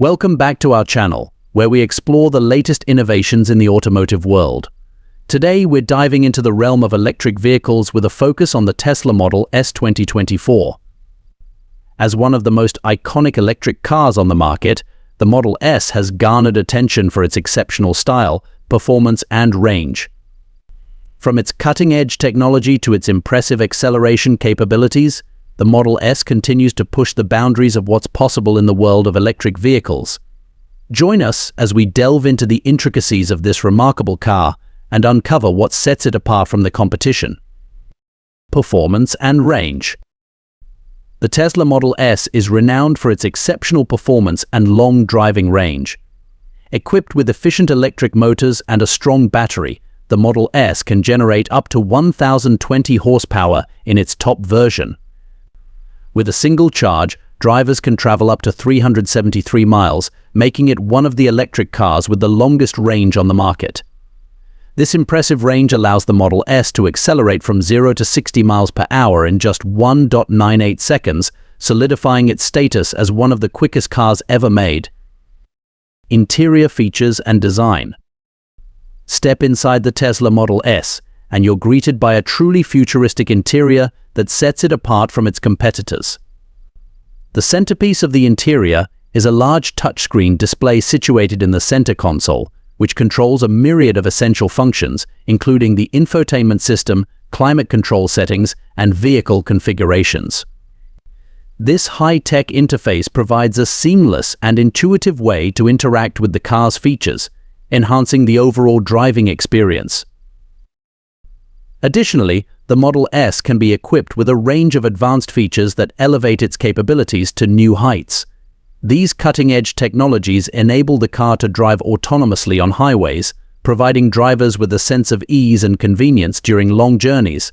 Welcome back to our channel, where we explore the latest innovations in the automotive world. Today, we're diving into the realm of electric vehicles with a focus on the Tesla Model S 2024. As one of the most iconic electric cars on the market, the Model S has garnered attention for its exceptional style, performance, and range. From its cutting-edge technology to its impressive acceleration capabilities, the Model S continues to push the boundaries of what's possible in the world of electric vehicles. Join us as we delve into the intricacies of this remarkable car and uncover what sets it apart from the competition. Performance and range. The Tesla Model S is renowned for its exceptional performance and long driving range. Equipped with efficient electric motors and a strong battery, the Model S can generate up to 1,020 horsepower in its top version. With a single charge, drivers can travel up to 373 miles, making it one of the electric cars with the longest range on the market. This impressive range allows the Model S to accelerate from 0 to 60 miles per hour in just 1.98 seconds, solidifying its status as one of the quickest cars ever made. Interior features and design. Step inside the Tesla Model S, and you're greeted by a truly futuristic interior that sets it apart from its competitors. The centerpiece of the interior is a large touchscreen display situated in the center console, which controls a myriad of essential functions, including the infotainment system, climate control settings, and vehicle configurations. This high-tech interface provides a seamless and intuitive way to interact with the car's features, enhancing the overall driving experience. Additionally, the Model S can be equipped with a range of advanced features that elevate its capabilities to new heights. These cutting-edge technologies enable the car to drive autonomously on highways, providing drivers with a sense of ease and convenience during long journeys.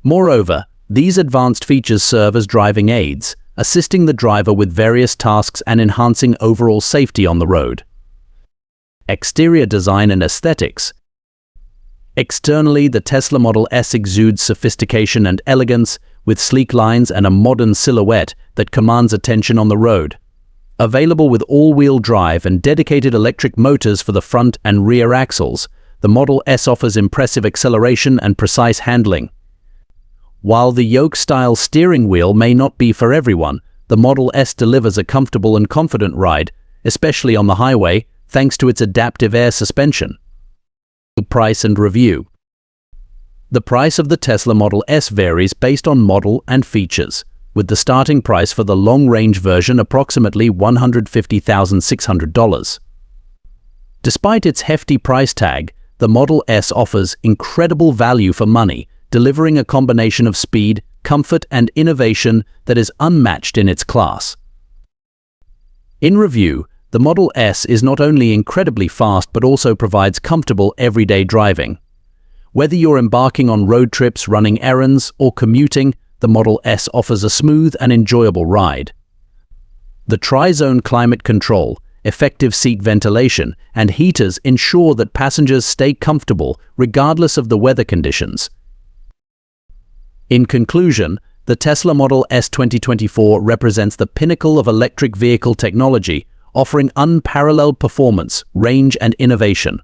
Moreover, these advanced features serve as driving aids, assisting the driver with various tasks and enhancing overall safety on the road. Exterior design and aesthetics. Externally, the Tesla Model S exudes sophistication and elegance, with sleek lines and a modern silhouette that commands attention on the road. Available with all-wheel drive and dedicated electric motors for the front and rear axles, the Model S offers impressive acceleration and precise handling. While the yoke-style steering wheel may not be for everyone, the Model S delivers a comfortable and confident ride, especially on the highway, thanks to its adaptive air suspension. Price and review. The price of the Tesla Model S varies based on model and features, with the starting price for the long-range version approximately $150,600. Despite its hefty price tag, the Model S offers incredible value for money, delivering a combination of speed, comfort, and innovation that is unmatched in its class. In review, the Model S is not only incredibly fast but also provides comfortable everyday driving. Whether you're embarking on road trips, running errands, or commuting, the Model S offers a smooth and enjoyable ride. The tri-zone climate control, effective seat ventilation, and heaters ensure that passengers stay comfortable regardless of the weather conditions. In conclusion, the Tesla Model S 2024 represents the pinnacle of electric vehicle technology, offering unparalleled performance, range, and innovation.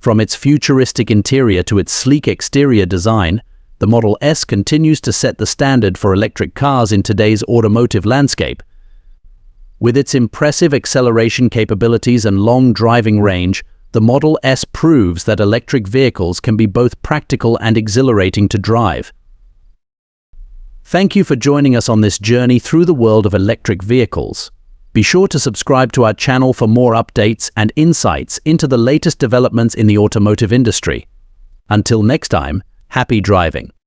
From its futuristic interior to its sleek exterior design, the Model S continues to set the standard for electric cars in today's automotive landscape. With its impressive acceleration capabilities and long driving range, the Model S proves that electric vehicles can be both practical and exhilarating to drive. Thank you for joining us on this journey through the world of electric vehicles. Be sure to subscribe to our channel for more updates and insights into the latest developments in the automotive industry. Until next time, happy driving.